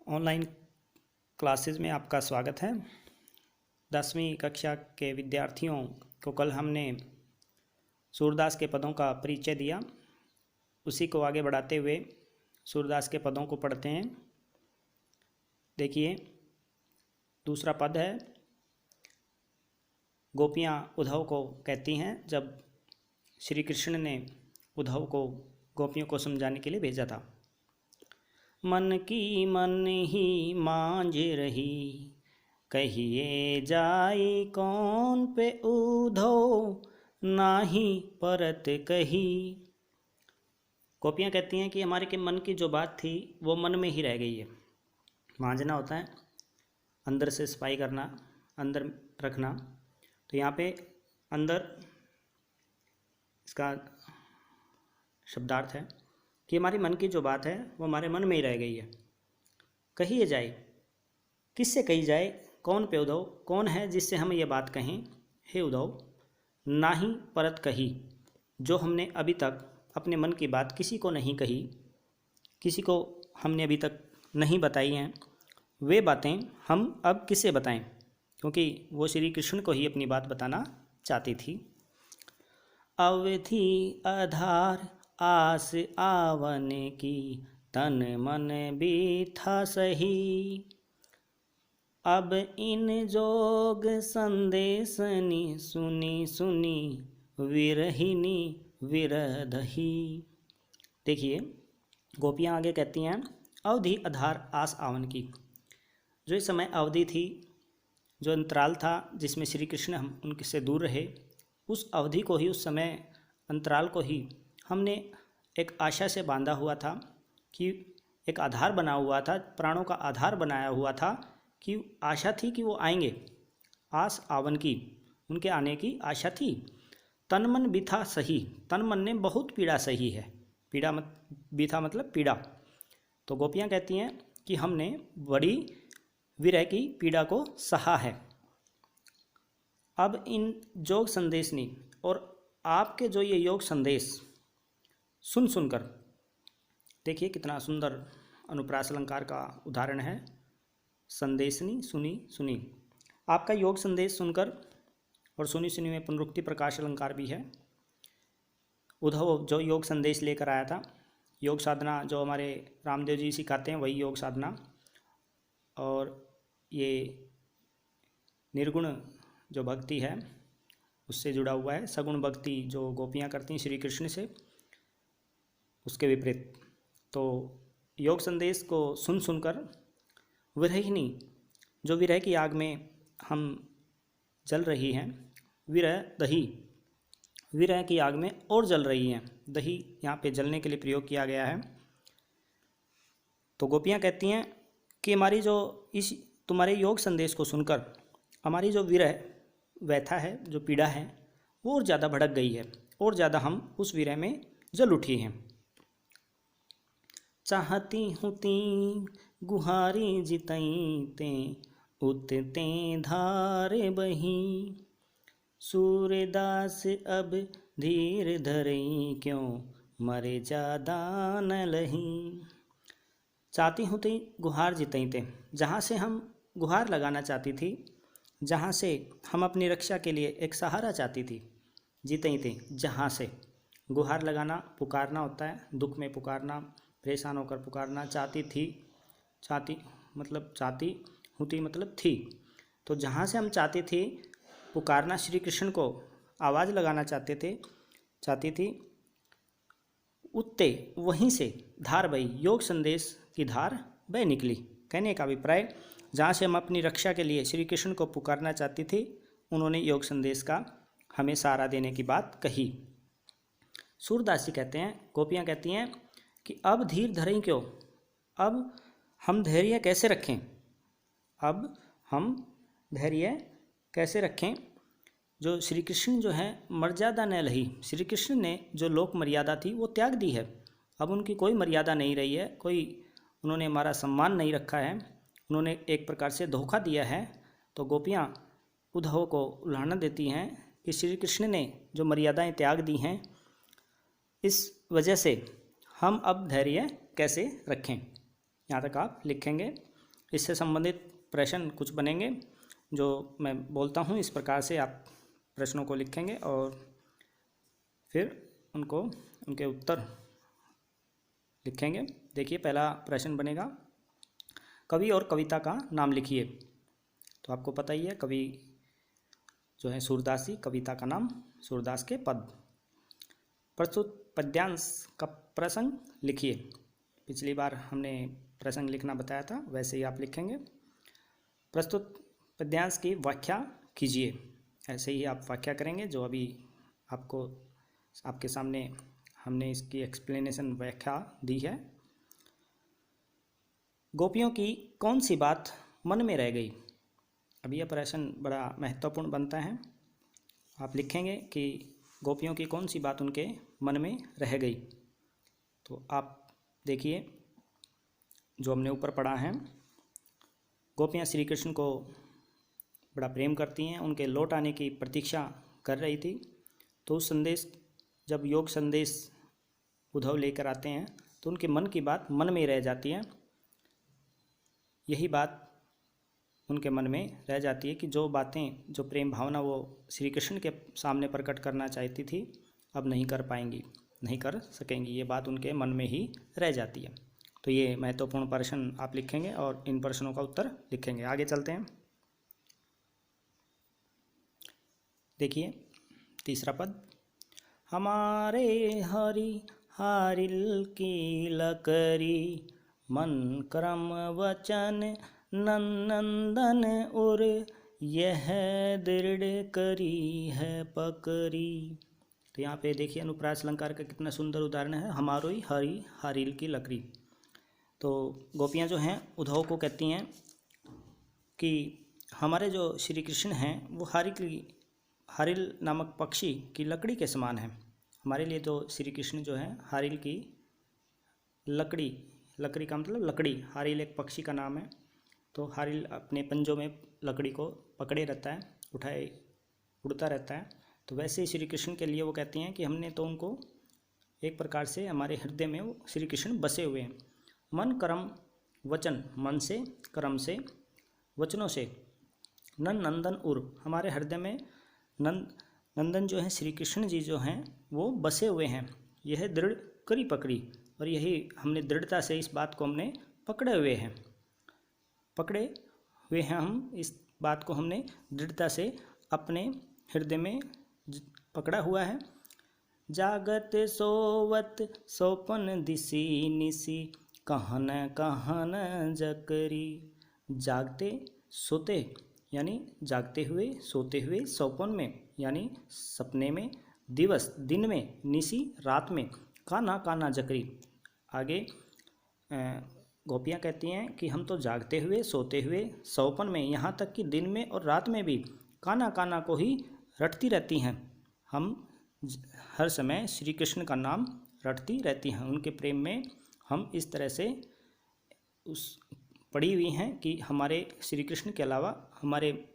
Online classes में आपका स्वागत है। 10वीं कक्षा के विद्यार्थियों को कल हमने सूरदास के पदों का परिचय दिया। उसी को आगे बढ़ाते हुए सूरदास के पदों को पढ़ते हैं। देखिए, दूसरा पद है, गोपियाँ उद्धव को कहती हैं जब श्री कृष्ण ने उद्धव को गोपियों को समझाने के लिए भेजा था। मन की मन ही मांझ रही, कहिए जाए कौन पे उद्धव, नाही परत कही। गोपियाँ कहती हैं कि हमारे के मन की जो बात थी वो मन में ही रह गई है। मांझना होता है अंदर से सफाई करना, अंदर रखना। तो यहाँ पे अंदर इसका शब्दार्थ है कि हमारे मन की जो बात है वो हमारे मन में ही रह गई है। कहिए जाए, किससे कही जाए, कौन पे उद्धव, कौन है जिससे हम ये बात कहें। हे उद्धव, नाही परत कही, जो हमने अभी तक अपने मन की बात किसी को नहीं कही, किसी को हमने अभी तक नहीं बताई हैं, वे बातें हम अब किसे बताएं, क्योंकि वो श्री कृष्ण को ही अपनी बात बताना चाहती थी। अवधि आधार आस आवन की, तन मन बीथा सही, अब इन जोग संदेशनी, सुनी सुनी विरहिनी विरधही। देखिए, गोपियाँ आगे कहती हैं, अवधि आधार आस आवन की, जो इस समय अवधि थी, जो अंतराल था जिसमें श्री कृष्ण हम उनसे दूर रहे, उस अवधि को ही, उस समय अंतराल को ही हमने एक आशा से बांधा हुआ था, कि एक आधार बना हुआ था, प्राणों का आधार बनाया हुआ था, कि आशा थी कि वो आएंगे। आस आवन की, उनके आने की आशा थी। तन मन बीथा सही, तन मन ने बहुत पीड़ा सही है। पीड़ा बीथा मतलब पीड़ा। तो गोपियाँ कहती हैं कि हमने बड़ी विरह की पीड़ा को सहा है। अब इन योग संदेश ने, और आपके जो ये योग संदेश सुन सुनकर, देखिए कितना सुंदर अनुप्रास अलंकार का उदाहरण है। संदेशनी, सुनी सुनी, आपका योग संदेश सुनकर, और सुनी सुनी में पुनरुक्ति प्रकाश अलंकार भी है। उद्धव जो योग संदेश लेकर आया था, योग साधना जो हमारे रामदेव जी सिखाते हैं वही योग साधना, और ये निर्गुण जो भक्ति है उससे जुड़ा हुआ है। सगुण भक्ति जो गोपियाँ करती हैं श्री कृष्ण से, उसके विपरीत। तो योग संदेश को सुन सुनकर विरहिनी, जो विरह की आग में हम जल रही हैं, विरह दही, विरह की आग में और जल रही हैं। दही यहाँ पे जलने के लिए प्रयोग किया गया है। तो गोपियाँ कहती हैं कि हमारी जो इस तुम्हारे योग संदेश को सुनकर हमारी जो विरह व्यथा है, जो पीड़ा है, वो और ज़्यादा भड़क गई है, और ज़्यादा हम उस विरह में जल उठी हैं। चाहती हूँ ती गुहारी जितई ते, उतते धारे बही, सूरदास अब धीर धरई, क्यों मरे ज्यादा न लही। चाहती हूँ ती गुहार जितई ते, जहाँ से हम गुहार लगाना चाहती थी, जहाँ से हम अपनी रक्षा के लिए एक सहारा चाहती थी। जितई थे, जहाँ से, गुहार लगाना पुकारना होता है, दुख में पुकारना, परेशान होकर पुकारना। चाहती थी, चाहती मतलब चाहती होती मतलब थी। तो जहाँ से हम चाहती थी पुकारना, श्री कृष्ण को आवाज़ लगाना चाहती थी, उत्ते वहीं से धार बही, योग संदेश की धार बह निकली। कहने का अभिप्राय, जहाँ से हम अपनी रक्षा के लिए श्री कृष्ण को पुकारना चाहती थी, उन्होंने योग संदेश का हमें सहारा देने की बात कही। सूरदास जी कहते हैं, गोपियाँ कहती हैं कि अब धीर धरें क्यों, अब हम धैर्य कैसे रखें, अब हम धैर्य कैसे रखें। जो श्री कृष्ण जो है मर्यादा न लही, श्री कृष्ण ने जो लोक मर्यादा थी वो त्याग दी है। अब उनकी कोई मर्यादा नहीं रही है, कोई उन्होंने हमारा सम्मान नहीं रखा है, उन्होंने एक प्रकार से धोखा दिया है। तो गोपियाँ उद्धव को उल्हाना देती हैं कि श्री कृष्ण ने जो मर्यादाएं त्याग दी हैं, इस वजह से हम अब धैर्य कैसे रखें। यहाँ तक आप लिखेंगे। इससे संबंधित प्रश्न कुछ बनेंगे जो मैं बोलता हूँ। इस प्रकार से आप प्रश्नों को लिखेंगे और फिर उनके उत्तर लिखेंगे। देखिए पहला प्रश्न बनेगा, कवि और कविता का नाम लिखिए। तो आपको पता ही है, कवि जो है सूरदास जी, कविता का नाम सूरदास के पद। प्रस्तुत पद्यांश का प्रसंग लिखिए। पिछली बार हमने प्रसंग लिखना बताया था, वैसे ही आप लिखेंगे। प्रस्तुत पद्यांश की व्याख्या कीजिए। ऐसे ही आप व्याख्या करेंगे जो अभी आपके सामने हमने इसकी एक्सप्लेनेशन व्याख्या दी है। गोपियों की कौन सी बात मन में रह गई। अभी यह प्रश्न बड़ा महत्वपूर्ण बनता है। आप लिखेंगे कि गोपियों की कौन सी बात उनके मन में रह गई। तो आप देखिए जो हमने ऊपर पढ़ा है, गोपियाँ श्री कृष्ण को बड़ा प्रेम करती हैं, उनके लौट आने की प्रतीक्षा कर रही थी। तो उस संदेश, जब योग संदेश उद्धव लेकर आते हैं तो उनके मन की बात मन में रह जाती है। यही बात उनके मन में रह जाती है कि जो बातें, जो प्रेम भावना वो श्री कृष्ण के सामने प्रकट करना चाहती थी, अब नहीं कर पाएंगी, नहीं कर सकेंगी। ये बात उनके मन में ही रह जाती है। तो ये महत्वपूर्ण प्रश्न आप लिखेंगे और इन प्रश्नों का उत्तर लिखेंगे। आगे चलते हैं। देखिए तीसरा पद, हमारे हरि हारिल की लकरी, मन क्रम वचन नंदन उर, यह दृढ़ करी है पकड़ी। तो यहाँ पे देखिए अनुप्रास अलंकार का कितना सुंदर उदाहरण है, हमारो ही हरि हारिल की लकड़ी। तो गोपियाँ जो हैं उद्धव को कहती हैं कि हमारे जो श्री कृष्ण हैं वो हारिल नामक पक्षी की लकड़ी के समान है। हमारे लिए तो श्री कृष्ण जो है हारिल की लकड़ी का मतलब लकड़ी, हारिल एक पक्षी का नाम है। तो हारिल अपने पंजों में लकड़ी को पकड़े रहता है, उठाए उड़ता रहता है। तो वैसे ही श्री कृष्ण के लिए वो कहती हैं कि हमने तो उनको एक प्रकार से हमारे हृदय में वो श्री कृष्ण बसे हुए हैं। मन कर्म वचन, मन से, कर्म से, वचनों से, नंदन उर, हमारे हृदय में नंदन जो है श्री कृष्ण जी जो हैं वो बसे हुए हैं। यह दृढ़ करी पकड़ी, और यही हमने दृढ़ता से इस बात को हमने पकड़े हुए हैं हम। इस बात को हमने दृढ़ता से अपने हृदय में पकड़ा हुआ है। जागत सोवत सोपन दिसी निसी, कहन कहन जकरी। जागते सोते यानी जागते हुए, सोते हुए, सौपन में यानी सपने में, दिवस दिन में, निसी रात में, काना काना जकरी। आगे गोपियाँ कहती हैं कि हम तो जागते हुए, सोते हुए, सौपन में, यहाँ तक कि दिन में और रात में भी काना काना को ही रटती रहती हैं। हम हर समय श्री कृष्ण का नाम रटती रहती हैं। उनके प्रेम में हम इस तरह से पड़ी हुई हैं कि हमारे श्री कृष्ण के अलावा हमारे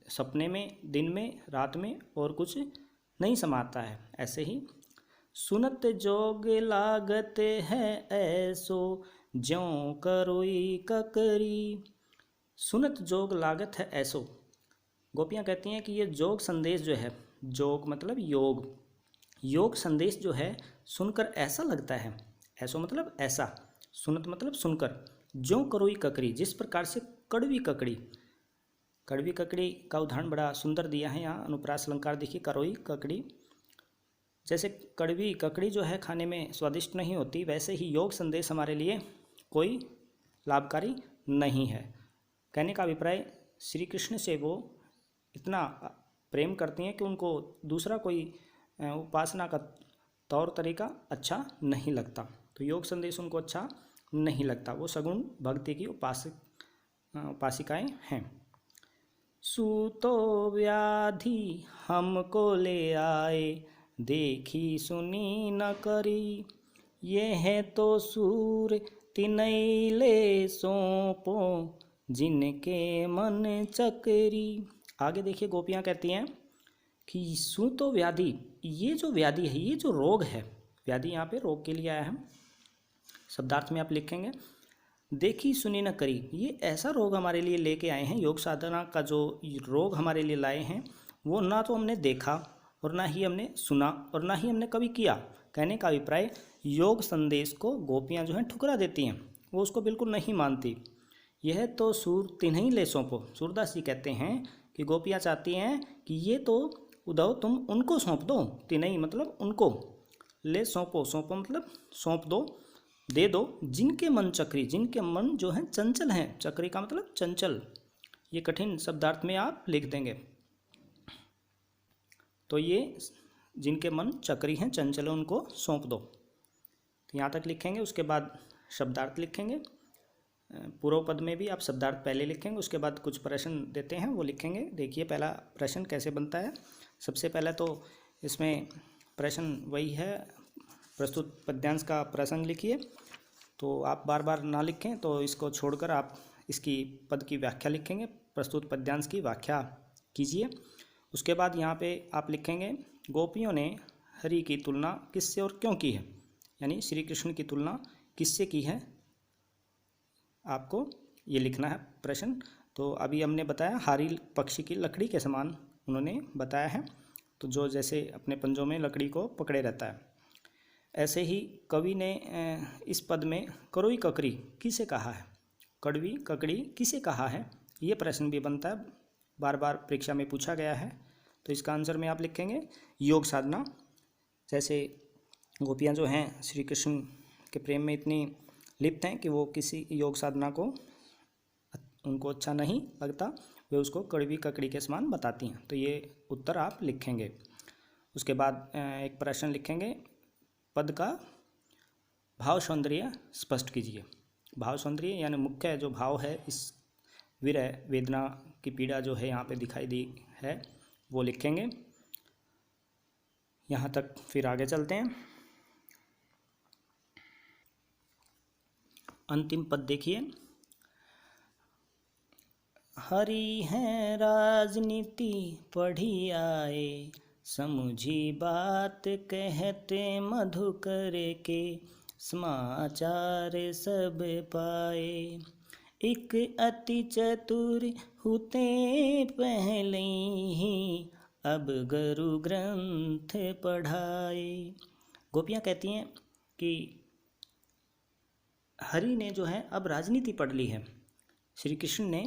सपने में, दिन में, रात में और कुछ नहीं समाता है। ऐसे ही सुनत जोग लागत है ऐसो, ज्यों करोई ककरी। सुनत जोग लागत है ऐसो। गोपियाँ कहती हैं कि ये जोग संदेश जो है, जोग मतलब योग संदेश जो है सुनकर ऐसा लगता है, ऐसो मतलब ऐसा, सुनत मतलब सुनकर, ज्यों करोई ककरी, जिस प्रकार से कड़वी ककड़ी का उदाहरण बड़ा सुंदर दिया है यहाँ अनुप्रास अलंकार। देखिए करोई ककड़ी, जैसे कड़वी ककड़ी जो है खाने में स्वादिष्ट नहीं होती, वैसे ही योग संदेश हमारे लिए कोई लाभकारी नहीं है। कहने का अभिप्राय, श्री कृष्ण से वो इतना प्रेम करती हैं कि उनको दूसरा कोई उपासना का तौर तरीका अच्छा नहीं लगता। तो योग संदेश उनको अच्छा नहीं लगता, वो सगुण भक्ति की उपासिकाएं हैं। सूतो व्याधि हमको ले आए, देखी सुनी न करी, ये है तो सूर तिनैले सौंपो, जिनके मन चकरी। आगे देखिए गोपियाँ कहती हैं कि सूतो व्याधि, ये जो व्याधि है, ये जो रोग है, व्याधि यहाँ पे रोग के लिए आया है, शब्दार्थ में आप लिखेंगे। देखी सुनी न करी, ये ऐसा रोग हमारे लिए लेके आए हैं। योग साधना का जो रोग हमारे लिए लाए हैं वो ना तो हमने देखा और ना ही हमने सुना और ना ही हमने कभी किया। कहने का अभिप्राय, योग संदेश को गोपियाँ जो हैं ठुकरा देती हैं, वो उसको बिल्कुल नहीं मानती। यह तो सूर तिन्हीं ले सौंपो। सूरदास जी कहते हैं कि गोपियाँ चाहती हैं कि ये तो उद्धव तुम उनको सौंप दो, तिन्हीं मतलब उनको, ले सौंपो, सौंपो मतलब सौंप दो, दे दो, जिनके मन चक्री, जिनके मन जो है चंचल हैं। चक्री का मतलब चंचल, ये कठिन शब्दार्थ में आप लिख देंगे। तो ये जिनके मन चक्री हैं, चंचल, उनको सौंप दो। तो यहाँ तक लिखेंगे, उसके बाद शब्दार्थ लिखेंगे। पूर्व पद में भी आप शब्दार्थ पहले लिखेंगे, उसके बाद कुछ प्रश्न देते हैं वो लिखेंगे। देखिए पहला प्रश्न कैसे बनता है। सबसे पहले तो इसमें प्रश्न वही है, प्रस्तुत पद्यांश का प्रसंग लिखिए। तो आप बार बार ना लिखें, तो इसको छोड़कर आप इसकी पद की व्याख्या लिखेंगे, प्रस्तुत पद्यांश की व्याख्या कीजिए। उसके बाद यहाँ पे आप लिखेंगे, गोपियों ने हरि की तुलना किससे और क्यों की है, यानी श्री कृष्ण की तुलना किससे की है, आपको ये लिखना है प्रश्न। तो अभी हमने बताया हारी पक्षी की लकड़ी के समान उन्होंने बताया है, तो जो जैसे अपने पंजों में लकड़ी को पकड़े रहता है, ऐसे ही कवि ने इस पद में करोई ककरी किसे कहा है, कड़वी ककड़ी किसे कहा है, ये प्रश्न भी बनता है, बार बार परीक्षा में पूछा गया है। तो इसका आंसर में आप लिखेंगे योग साधना। जैसे गोपियाँ जो हैं श्री कृष्ण के प्रेम में इतनी लिप्त हैं कि वो किसी योग साधना को उनको अच्छा नहीं लगता, वे उसको कड़वी ककड़ी के समान बताती हैं। तो ये उत्तर आप लिखेंगे। उसके बाद एक प्रश्न लिखेंगे, पद का भाव सौंदर्य स्पष्ट कीजिए। भाव सौंदर्य यानी मुख्य जो भाव है, इस विरह वेदना की पीड़ा जो है यहाँ पे दिखाई दी है, वो लिखेंगे। यहाँ तक फिर आगे चलते हैं। अंतिम पद देखिए, हरि हैं राजनीति पढ़ी आए, समुझी बात कहते मधुकर के, समाचार सब पाए, एक अति चतुर हुते पहले ही, अब गुरु ग्रंथ पढ़ाए। गोपियाँ कहती हैं कि हरि ने जो है अब राजनीति पढ़ ली है, श्री कृष्ण ने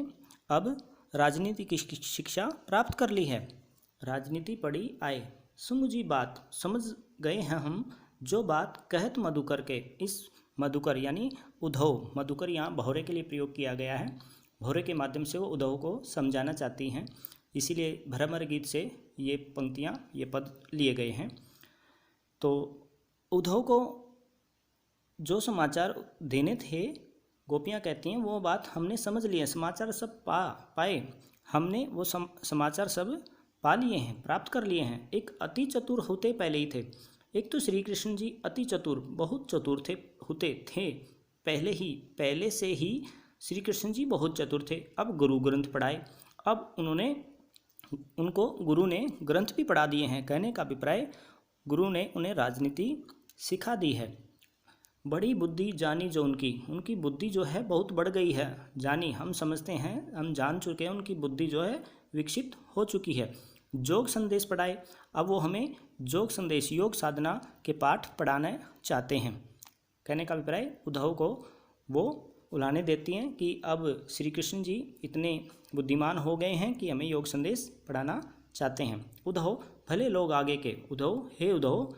अब राजनीति की शिक्षा प्राप्त कर ली है। राजनीति पढ़ी आए, समुझी बात, समझ गए हैं हम जो बात कहत मधुकर के, इस मधुकर यानी उद्धव, मधुकर यहाँ भौरे के लिए प्रयोग किया गया है, भौरे के माध्यम से वो उद्धव को समझाना चाहती हैं, इसीलिए भ्रमर गीत से ये पंक्तियाँ, ये पद लिए गए हैं। तो उद्धव को जो समाचार देने थे, गोपियाँ कहती हैं वो बात हमने समझ लिया, समाचार सब पाए, हमने वो समाचार सब पा लिए हैं, प्राप्त कर लिए हैं। एक अति चतुर होते पहले ही थे। एक तो श्री कृष्ण जी अति चतुर, बहुत चतुर होते थे पहले से ही श्री कृष्ण जी बहुत चतुर थे। अब गुरु ग्रंथ पढ़ाए, अब उनको गुरु ने ग्रंथ भी पढ़ा दिए हैं। कहने का अभिप्राय, गुरु ने उन्हें राजनीति सिखा दी है। बड़ी बुद्धि जानी जो उनकी बुद्धि जो है बहुत बढ़ गई है। जानी हम समझते हैं, हम जान चुके हैं, उनकी बुद्धि जो है विकसित हो चुकी है। योग संदेश पढ़ाए, अब वो हमें योग संदेश, योग साधना के पाठ पढ़ाना चाहते हैं। कहने का अभिप्राय, उद्धव को वो उलाने देती हैं कि अब श्री कृष्ण जी इतने बुद्धिमान हो गए हैं कि हमें योग संदेश पढ़ाना चाहते हैं। उद्धव भले लोग आगे के, उद्धव हे उद्धव,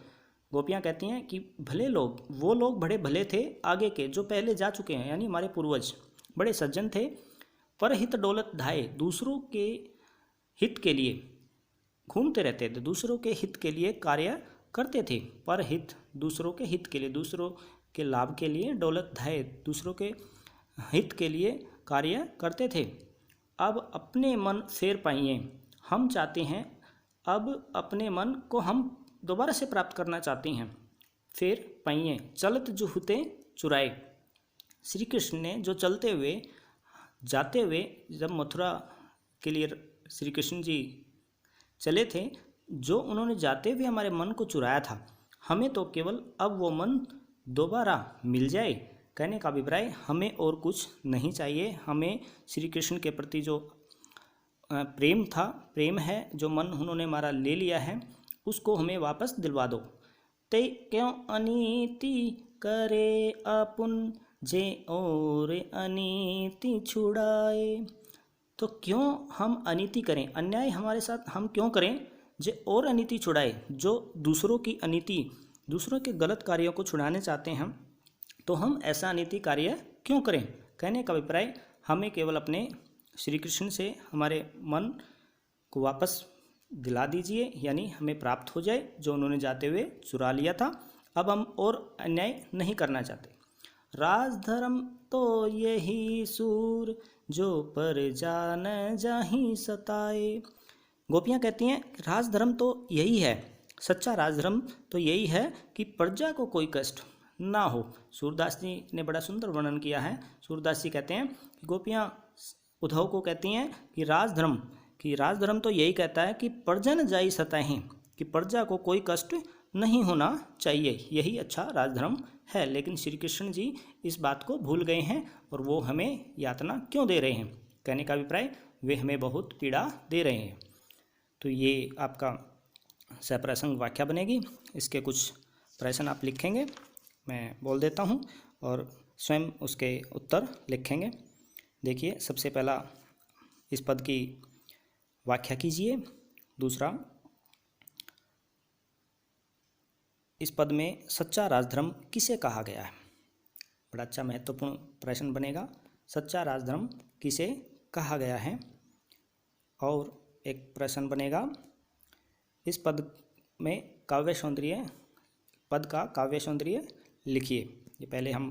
गोपियाँ कहती हैं कि भले लोग, वो लोग बड़े भले थे आगे के जो पहले जा चुके हैं, यानी हमारे पूर्वज बड़े सज्जन थे। पर हित डोलत धाये, दूसरों के हित के लिए घूमते रहते थे, दूसरों के हित के लिए कार्य करते थे। पर हित, दूसरों के हित के लिए, दूसरों के लाभ के लिए, डोलत धाये, दूसरों के हित के लिए कार्य करते थे। अब अपने मन फेर पाइए, हम चाहते हैं अब अपने मन को हम दोबारा से प्राप्त करना चाहती हैं। फिर पाइए, चलत जो हुते चुराए, श्री कृष्ण ने जो चलते हुए जाते हुए जब मथुरा के लिए श्री कृष्ण जी चले थे, जो उन्होंने जाते हुए हमारे मन को चुराया था, हमें तो केवल अब वो मन दोबारा मिल जाए। कहने का अभिप्राय हमें और कुछ नहीं चाहिए, हमें श्री कृष्ण के प्रति जो प्रेम है, जो मन उन्होंने हमारा ले लिया है, उसको हमें वापस दिलवा दो। ते क्यों अनीति करे अपुन, जे और अनीति छुड़ाए। तो क्यों हम अनीति करें, अन्याय हमारे साथ हम क्यों करें, जे और अनीति छुड़ाए। जो दूसरों की अनीति, दूसरों के गलत कार्यों को छुड़ाने चाहते हैं, तो हम ऐसा अनीति कार्य क्यों करें। कहने का अभिप्राय हमें केवल अपने श्री कृष्ण से हमारे मन को वापस दिला दीजिए, यानी हमें प्राप्त हो जाए जो उन्होंने जाते हुए चुरा लिया था। अब हम और अन्याय नहीं करना चाहते। राजधर्म तो यही सूर, जो पर जान जाहि सताए। गोपियाँ कहती हैं राजधर्म तो यही है, सच्चा राजधर्म तो यही है कि प्रजा को कोई कष्ट ना हो। सूरदास जी ने बड़ा सुंदर वर्णन किया है। सूरदास जी कहते हैं कि गोपियाँ उद्धव को कहती हैं कि राजधर्म तो यही कहता है कि प्रजा न जाई सताएं, कि प्रजा को कोई कष्ट नहीं होना चाहिए, यही अच्छा राजधर्म है। लेकिन श्री कृष्ण जी इस बात को भूल गए हैं और वो हमें यातना क्यों दे रहे हैं। कहने का अभिप्राय वे हमें बहुत पीड़ा दे रहे हैं। तो ये आपका सप्रसंग व्याख्या बनेगी। इसके कुछ प्रश्न आप लिखेंगे, मैं बोल देता हूँ, और स्वयं उसके उत्तर लिखेंगे। देखिए, सबसे पहला इस पद की व्याख्या कीजिए। दूसरा, इस पद में सच्चा राजधर्म किसे कहा गया है। बड़ा अच्छा महत्वपूर्ण प्रश्न बनेगा, सच्चा राजधर्म किसे कहा गया है। और एक प्रश्न बनेगा, इस पद में काव्य सौंदर्य, पद का काव्य सौंदर्य लिखिए। ये पहले हम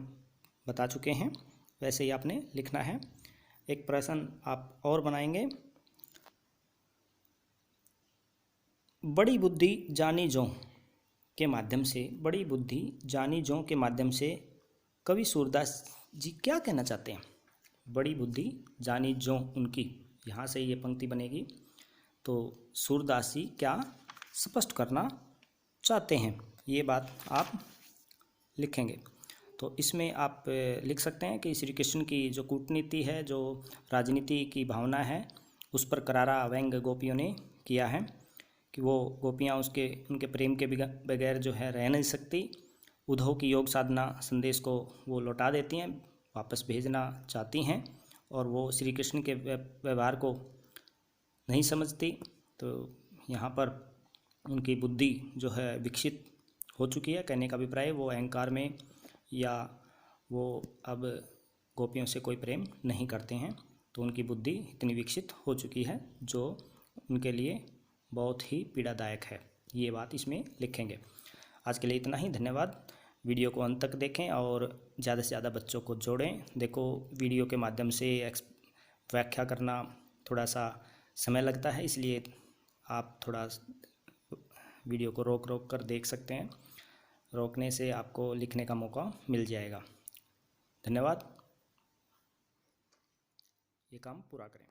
बता चुके हैं, वैसे ही आपने लिखना है। एक प्रश्न आप और बनाएंगे, बड़ी बुद्धि जानी जो के माध्यम से, बड़ी बुद्धि जानी जो के माध्यम से कवि सूरदास जी क्या कहना चाहते हैं। बड़ी बुद्धि जानी जो उनकी, यहाँ से ये पंक्ति बनेगी। तो सूरदास जी क्या स्पष्ट करना चाहते हैं, ये बात आप लिखेंगे। तो इसमें आप लिख सकते हैं कि श्री कृष्ण की जो कूटनीति है, जो राजनीति की भावना है, उस पर करारा व्यंग गोपियों ने किया है कि वो गोपियाँ उनके प्रेम के बगैर जो है रह नहीं सकती। उद्धव की योग साधना संदेश को वो लौटा देती हैं, वापस भेजना चाहती हैं, और वो श्री कृष्ण के व्यवहार को नहीं समझती। तो यहाँ पर उनकी बुद्धि जो है विकसित हो चुकी है। कहने का अभिप्राय वो अहंकार में, या वो अब गोपियों से कोई प्रेम नहीं करते हैं। तो उनकी बुद्धि इतनी विकसित हो चुकी है जो उनके लिए बहुत ही पीड़ादायक है, ये बात इसमें लिखेंगे। आज के लिए इतना ही, धन्यवाद। वीडियो को अंत तक देखें और ज़्यादा से ज़्यादा बच्चों को जोड़ें। देखो, वीडियो के माध्यम से व्याख्या करना थोड़ा सा समय लगता है, इसलिए आप थोड़ा वीडियो को रोक कर देख सकते हैं। रोकने से आपको लिखने का मौका मिल जाएगा। धन्यवाद। ये काम पूरा करें।